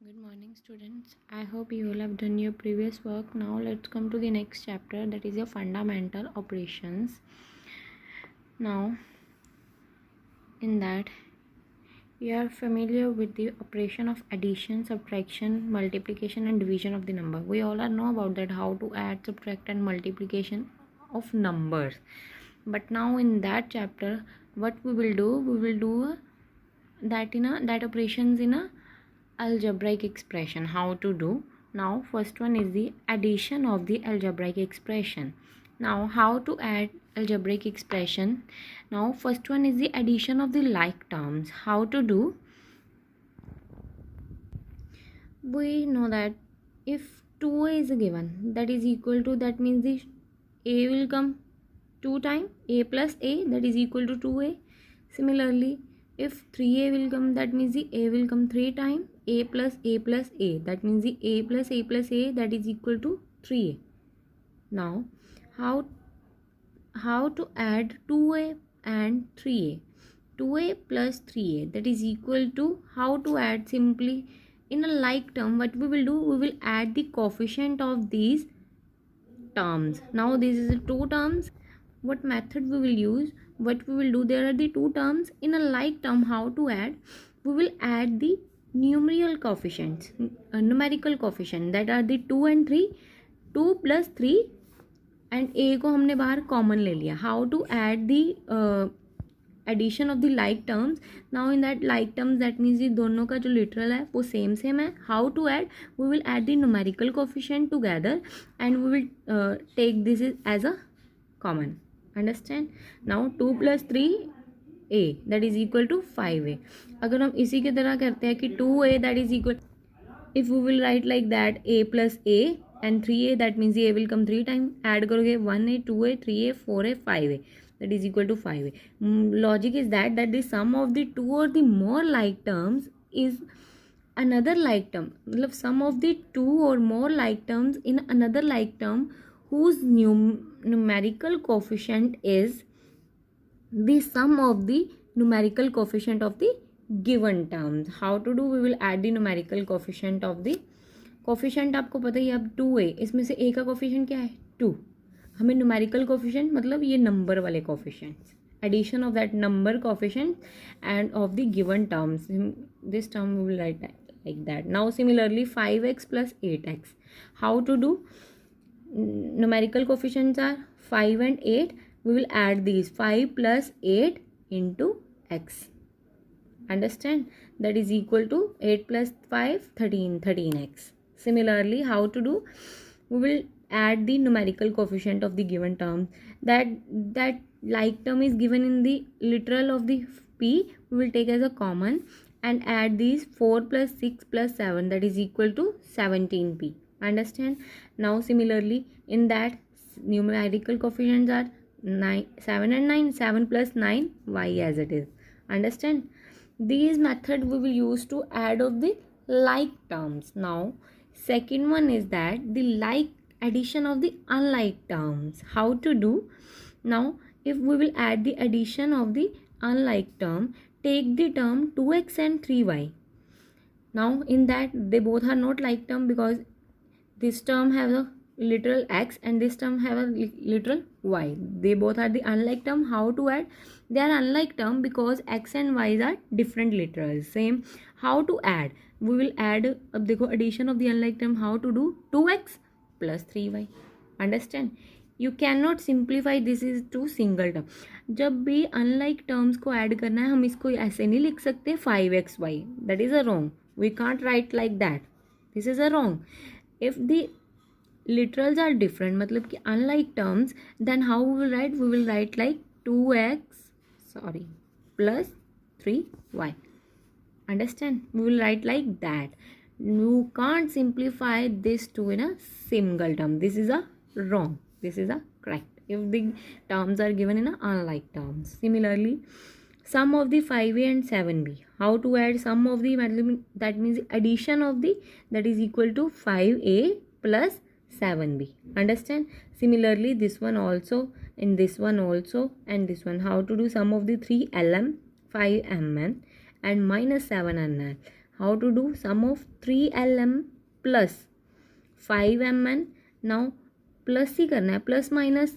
Good morning, students. I hope you all have done your previous work. Now let's come to the next chapter, that is your fundamental operations. Now in that you are familiar with the operation of addition, subtraction, multiplication and division of the number. We all know about that, how to add, subtract and multiplication of numbers. But now in that chapter what we will do that operations in a algebraic expression. How to do? Now first one is the addition of the algebraic expression. Now how to add algebraic expression? Now first one is the addition of the like terms. How to do? We know that if 2a is given, that is equal to, that means the a will come 2 times, a plus a, that is equal to 2a. Similarly, if 3a will come, that means the a will come 3 times, a plus a plus a, that means the a plus a plus a, that is equal to 3a. Now how to add 2a and 3a? 2a plus 3a, that is equal to, how to add? Simply in a like term, what we will do, we will add the coefficient of these terms. Now this is the two terms. What method we will use? What we will do, there are the two terms in a like term. How to add? We will add the numerical coefficients, numerical coefficient, that are the 2 and 3. 2 plus 3 and a को हमने बाहर common ले लिया. How to add the addition of the like terms? Now in that like terms, that means ये दोनों का जो literal है वो same है. How to add? We will add the numerical coefficient together and we will take this as a common. Understand? Now 2 plus 3 a, that is equal to 5a. अगर हम इसी की तरह करते हैं कि 2a that is equal, if we will write like that, a plus a and 3a, that means a will come 3 times. Add करोगे 1a, 2a, 3a, 4a, 5a, that is equal to 5a. Logic is that the sum of the two or the more like terms is another like term. मतलब sum of the two or more like terms in another like term whose numerical coefficient is the sum of the numerical coefficient of the given terms. How to do? We will add the numerical coefficient of the coefficient. आपको पता ही, अब 2a, इसमें से a का coefficient क्या है? 2. हमें numerical coefficient मतलब ये नंबर वाले coefficients, addition of that number coefficient and of the given terms. This term we will write like that. Now similarly 5x plus 8x. How to do? Numerical coefficients are 5 and 8. We will add these 5 plus 8 into x. Understand? That is equal to 8 plus 5, 13x. Similarly, how to do? We will add the numerical coefficient of the given term. That like term is given in the literal of the p. We will take as a common and add these 4 plus 6 plus 7, that is equal to 17p. Understand? Now similarly, in that numerical coefficients are 7 and 9. 7 plus 9, y as it is. Understand? These method we will use to add of the like terms. Now second one is that the like addition of the unlike terms. How to do? Now if we will add the addition of the unlike term, take the term 2x and 3y. Now in that they both are not like term, because this term has a literal x and this term have a literal y. They both are the unlike term. How to add? They are unlike term because x and y are different literals. Same. How to add? We will add, अब देखो addition of the unlike term. How to do? 2x plus 3y. Understand? You cannot simplify this is to single term. जब भी unlike terms को add करना है, हम इसको ऐसे नहीं लिख सकते 5xy. That is a wrong. We can't write like that. This is a wrong. If the literals are different, मतलब कि unlike terms, then how we will write? We will write like 2x plus 3y. Understand? We will write like that. You can't simplify this to in a single term. This is a wrong. This is a correct. If the terms are given in a unlike terms. Similarly, sum of the 5a and 7b. How to add sum of the, that means addition of the, that is equal to 5a plus 7b. Understand? Similarly, this one also, in this one also, and this one. How to do? Sum of the 3lm, 5mn and minus 7nn. How to do? Sum of 3lm plus 5mn. Now plus ही करना है, plus minus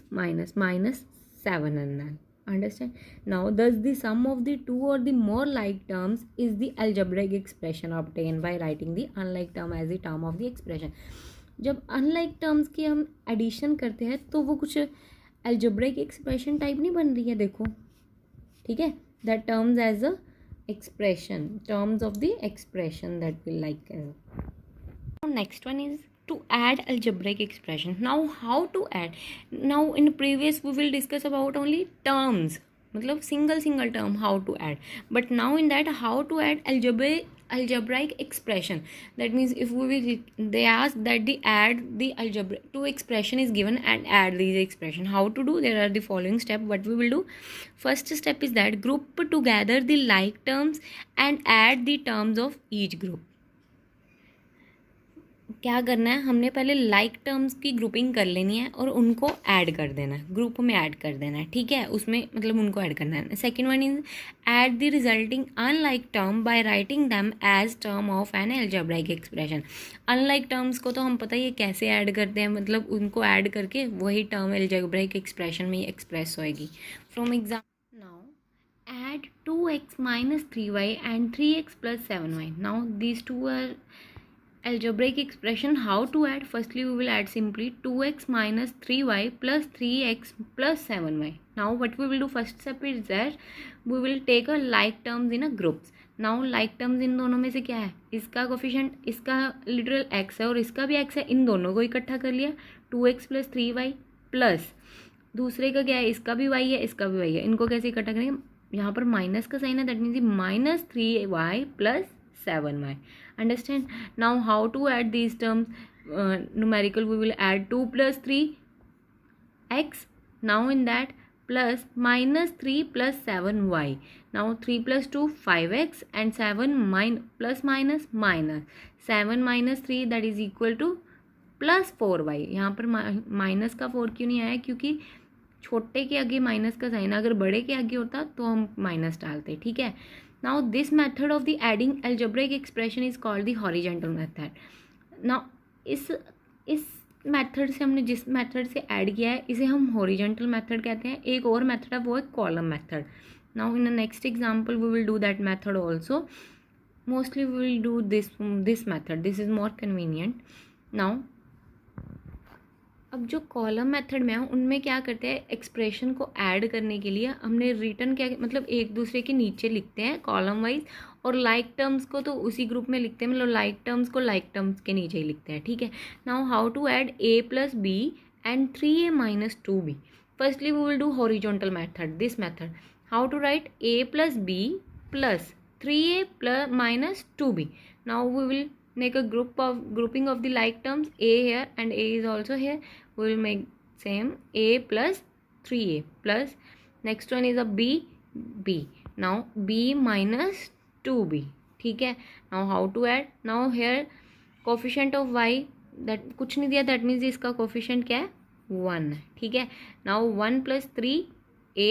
7mn. Understand? Now thus the sum of the two or the more like terms is the algebraic expression obtained by writing the unlike term as the term of the expression. जब unlike terms की हम addition करते हैं तो वो कुछ algebraic expression type नहीं बन रही है, देखो, ठीक है, that terms as a expression, terms of the expression that we like as. Next one is to add algebraic expression. Now how to add? Now in previous we will discuss about only terms, मतलब single term how to add, but now in that how to add algebraic expression. That means if we will, they ask that the add the algebraic two expression is given and add these expression. How to do? There are the following step. What we will do? First step is that group together the like terms and add the terms of each group. क्या करना है, हमने पहले like terms की grouping कर लेनी है और उनको ऐड कर देना है, ग्रुप में ऐड कर देना है, ठीक है, उसमें मतलब उनको ऐड करना है. Second one is add the resulting unlike term by writing them as term of an algebraic expression. Unlike terms को तो हम पता ही है कैसे ऐड करते हैं, मतलब उनको ऐड करके वही टर्म एल्जेब्राइक एक्सप्रेशन में एक्सप्रेस होएगी. From example now add 2x minus 3y and 3x plus 7y. Now these two are algebraic expression. How to add? Firstly we will add simply 2x minus 3y plus 3x plus 7y. Now what we will do, first step is that we will take a like terms in a groups. Now like terms इन दोनों में से क्या है, इसका coefficient, इसका literal x है और इसका भी x है, इन दोनों को इकट्ठा कर लिया 2x plus 3y प्लस दूसरे का क्या है, इसका भी y है इसका भी y है, इनको कैसे इकट्ठा करेंगे, यहाँ पर माइनस का साइन है, that means minus 3y plus 7y. Understand? Now how to add these terms? Numerical we will add 2 plus 3x. Now in that plus minus 3 plus 7y. Now 3 plus 2 5x and 7 plus minus 7 minus 3 that is equal to plus 4y. यहाँ पर minus का 4 क्यों नहीं आया, क्योंकि छोटे के आगे माइनस का साइन, अगर बड़े के आगे होता तो हम माइनस डालते, ठीक है. Now this method of the adding algebraic expression is called the horizontal method. Now इस मेथड से हमने जिस मेथड से ऐड किया है इसे हम हॉरिजॉन्टल मेथड कहते हैं. एक और मेथड है वो है column method. Now in the next example we will do that method also. Mostly we will do this method, this is more convenient. Now अब जो कॉलम मेथड में है उनमें क्या करते हैं, एक्सप्रेशन को ऐड करने के लिए हमने रिटर्न क्या, मतलब एक दूसरे के नीचे लिखते हैं कॉलम वाइज, और लाइक टर्म्स को तो उसी ग्रुप में लिखते हैं, मतलब लाइक टर्म्स को लाइक टर्म्स के नीचे ही लिखते हैं, ठीक है. Now how to add a plus b and 3a minus 2b. Firstly we will do horizontal method, this method. How to write a plus b plus 3a plus minus 2b. Now we will make a grouping of the like terms, a here and a is also here. We will make same a plus 3a plus next one is a b. Now b minus 2b, ठीक है. Now how to add? Now here coefficient of y that कुछ नहीं दिया, that means इसका coefficient क्या है 1 है, ठीक है. Now 1 plus 3a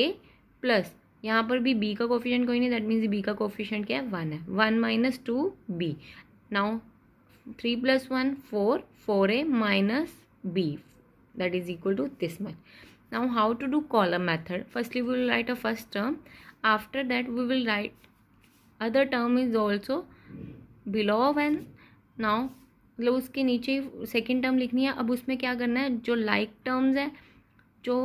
plus यहाँ पर भी b का coefficient कोई नहीं, that means b का coefficient क्या है 1 है. 1 minus 2b. Now 3 plus 1 4, 4a minus b, that is equal to this much. Now how to do column method? Firstly we will write a first term, after that we will write other term is also below one. Now मतलब उसके नीचे second term लिखनी है. अब उसमें क्या करना है, जो लाइक टर्म्स है जो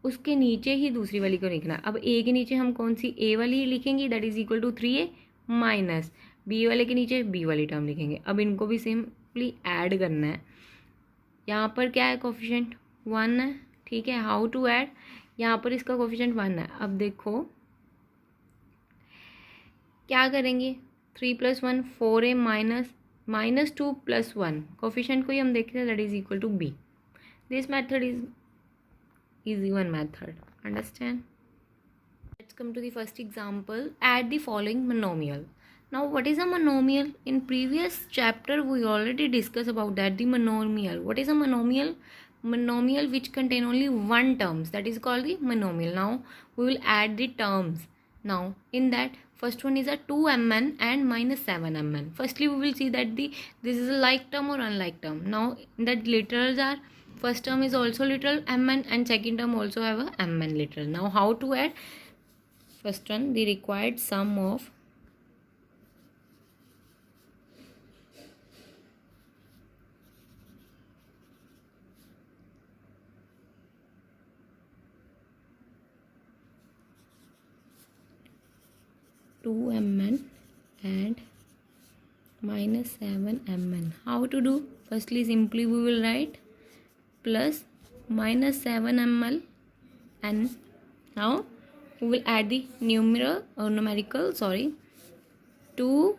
उसके नीचे ही दूसरी वाली को लिखना है. अब a के नीचे हम कौन सी a वाली लिखेंगे, that is equal to 3a minus b वाले के नीचे बी वाली टर्म लिखेंगे. अब इनको भी सिंपली ऐड करना है. यहाँ पर क्या है, कोफिशिएंट 1 है, ठीक है. हाउ टू ऐड, यहाँ पर इसका कोफिशिएंट 1 है. अब देखो क्या करेंगे, 3 plus 1 4a minus 2 plus 1, coefficient को ही हम देखते हैं, that is equal to b. This method is easy one method. Understand? Let's come to the first example. Add the following monomial. Now what is a monomial? In previous chapter we already discussed about that, the monomial. What is a monomial? Monomial which contain only one terms, that is called the monomial. Now we will add the terms. Now in that First one is a 2mn and minus 7mn. Firstly, we will see that this is a like term or unlike term. Now that literals are, first term is also literal mn and second term also have a mn literal. Now how to add? First one, the required sum of 2mn and minus 7mn. How to do? Firstly, simply we will write plus minus 7ml, and now we will add the numerical 2.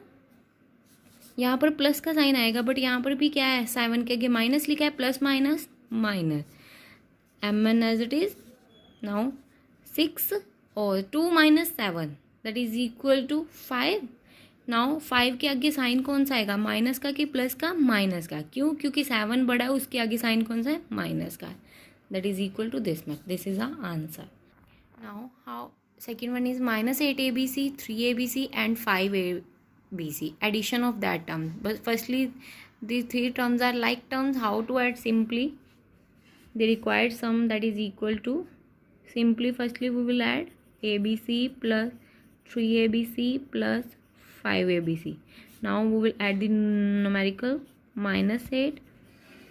यहाँ पर plus का sign आएगा, but यहाँ पर भी क्या है, 7 के आगे माइनस लिखा है, plus minus minus mn as it is. Now 6 और 2 minus 7 that is equal to 5. Now 5 के आगे साइन कौन सा आएगा, माइनस का कि प्लस का, माइनस का. क्यों? क्योंकि 7 बड़ा है, उसके आगे साइन कौन सा है, माइनस का. That is equal to this much. This is our answer. Now how second one is minus 8abc, 3abc and 5abc. Addition of that term. But firstly, these three terms are like terms. How to add? Simply the required sum, that is equal to, simply firstly we will add abc plus 3abc plus 5abc. Now we will add the numerical minus 8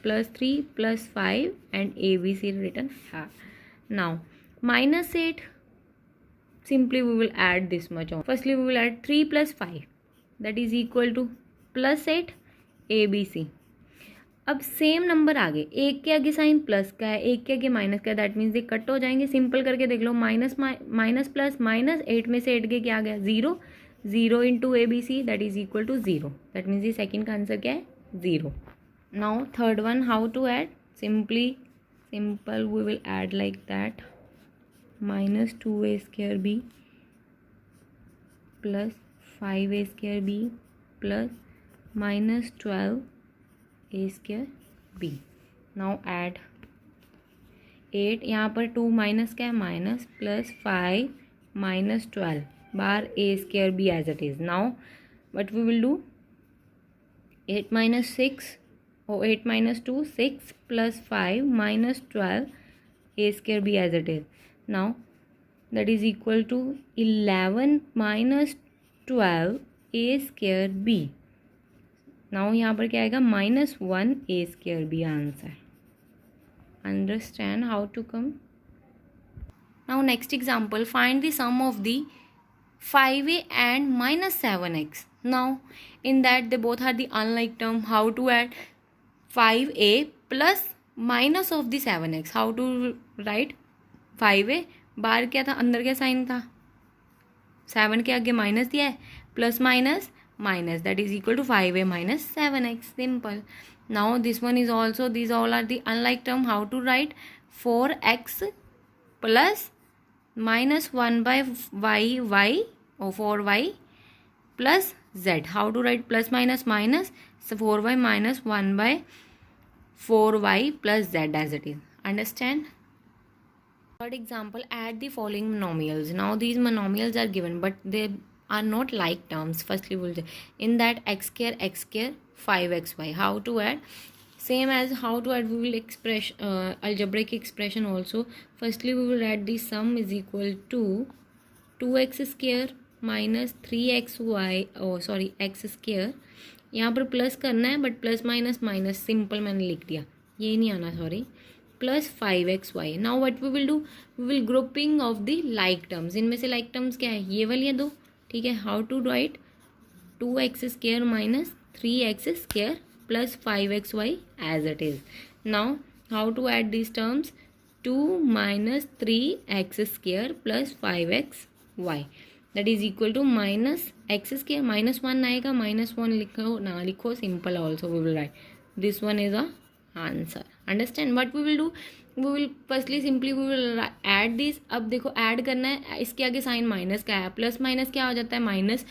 plus 3 plus 5 and abc written here. Now minus 8, simply we will add this much on. Firstly we will add 3 plus 5, that is equal to plus 8 abc. अब same number आगे, एक के आगे sign plus का है, एक के आगे माइनस का है, दैट मीन्स ये कट हो जाएंगे. सिंपल करके देख लो, माइनस माइनस प्लस माइनस, 8 में से 8 के क्या आ गया, 0. 0 into abc that is equal to 0. That means ये सेकेंड का आंसर क्या है, 0. Now third one, how to add? Simple we will add like that, minus 2a square b plus 5a square b plus minus 12a square b. now add 8, यहाँ पर 2 minus क्या है, minus, plus 5 minus 12 bar a square b as it is. now what we will do, 8 minus 6 or 8 minus 2, 6 plus 5 minus 12 a square b as it is. now that is equal to 11 minus 12 a square b. now यहाँ पर क्या आएगा, minus 1 a square b answer. Understand how to come? now next example, find the sum of the 5a and minus 7x. now in that they both are the unlike term. how to add? 5a plus minus of the 7x. how to write? 5a बार क्या था, अंदर क्या sign था, 7 के आगे minus दिया है, plus minus minus, that is equal to 5a minus 7x. Simple. Now this one is also, this all are the unlike term. How to write? 4x plus minus 1 by y और 4y plus z. How to write? Plus minus minus, 4y minus 1 by 4y plus z as it is. Understand? Third example, add the following monomials. now these monomials are given but they are not like terms. firstly we'll say in that x square 5xy. how to add? same as how to add, we will express algebraic expression also. firstly we will add the sum is equal to 2x square minus 3xy x square. यहाँ पर plus करना है but plus minus minus, simple मैंने लिख दिया, ये नहीं आना, sorry. Plus 5xy. Now what we will do, we will grouping of the like terms. इनमें से लाइक टर्म्स क्या है, ये वाली दो, ठीक है. How to write? 2x square minus 3x square plus 5xy as it is. Now how to add this terms? 2 minus 3x square plus 5xy that is equal to minus x square, minus 1 आएगा, minus 1 लिखो ना लिखो, simple also we will write. This one is a answer. Understand? What we will do, we will firstly simply we will add this. अब देखो add करना है, इसके आगे साइन माइनस का है, प्लस माइनस क्या हो जाता है, माइनस,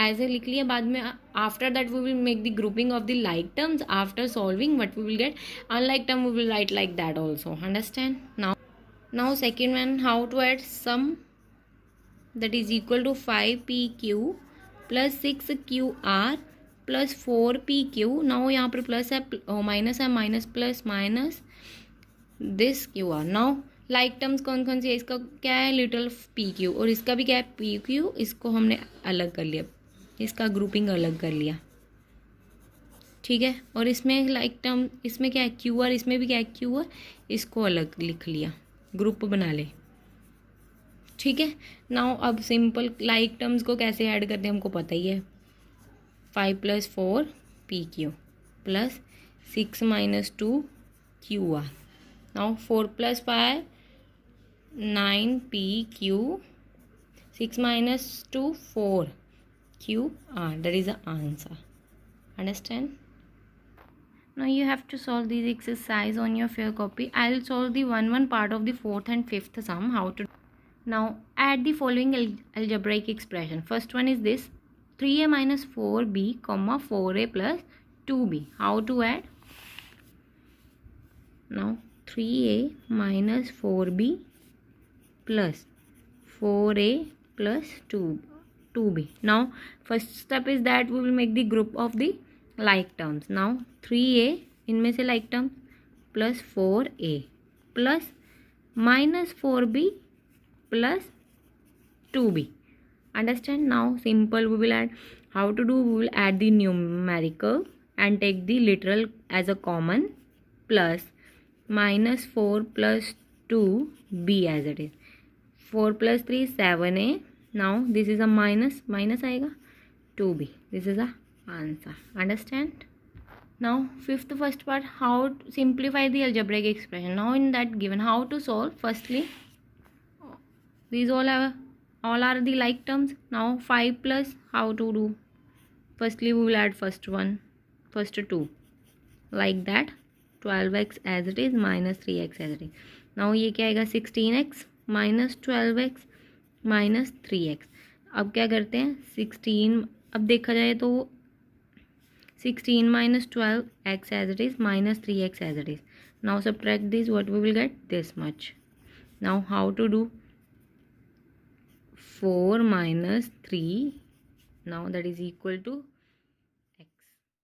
एज ए लिख लिया. बाद में after that we will make the grouping of the like terms. After solving what we will get, unlike term we will write like that also. Understand? Now second one, how to add? Sum that is equal to 5pq plus 6qr plus 4pq. नाउ यहाँ पर plus है minus है, minus plus minus this q r. Now like terms कौन कौन सी है, इसका क्या है लिटिल पी क्यू और इसका भी क्या है पी क्यू. इसको हमने अलग कर लिया, इसका ग्रुपिंग अलग कर लिया. ठीक है. और इसमें लाइक टर्म इसमें क्या है क्यू आर, इसमें भी क्या है क्यू आर, इसको अलग लिख लिया, ग्रुप बना ले. ठीक है. नाउ अब सिंपल लाइक टर्म्स को कैसे ऐड करते हैं हमको पता ही है. 5 + 4 P Q plus 6 - 2 Q r. Now 4 + 5 9 P Q, 6 - 2 4 Q R. That is the answer. Understand? Now you have to solve these exercise on your fair copy. I'll solve the one part of the fourth and fifth sum. How to now add the following algebraic expression. First one is this: 3a minus 4b comma 4a plus 2b. How to add? Now 3a minus 4b plus 4a plus 2b. Now first step is that we will make the group of the like terms. Now 3a इनमें से like term plus 4a plus minus 4b plus 2b. Understand? Now simple we will add. How to do? We will add the numerical and take the literal as a common plus minus 4 plus 2b as it is. 4 plus 3 7a. Now this is a minus आएगा 2b. This is a answer. Understand? Now fifth first part, how to simplify the algebraic expression. Now in that given, how to solve? Firstly, these all are the like terms. Now 5 plus, how to do? Firstly we will add first 2 like that, 12x as it is minus 3x as it is. Now ये क्या आएगा 16x minus 12x minus 3x. अब क्या करते हैं 16, अब देखा जाए तो 16 minus 12x as it is minus 3x as it is. Now subtract this, what we will get? This much. Now how to do? 4 minus 3, now that is equal to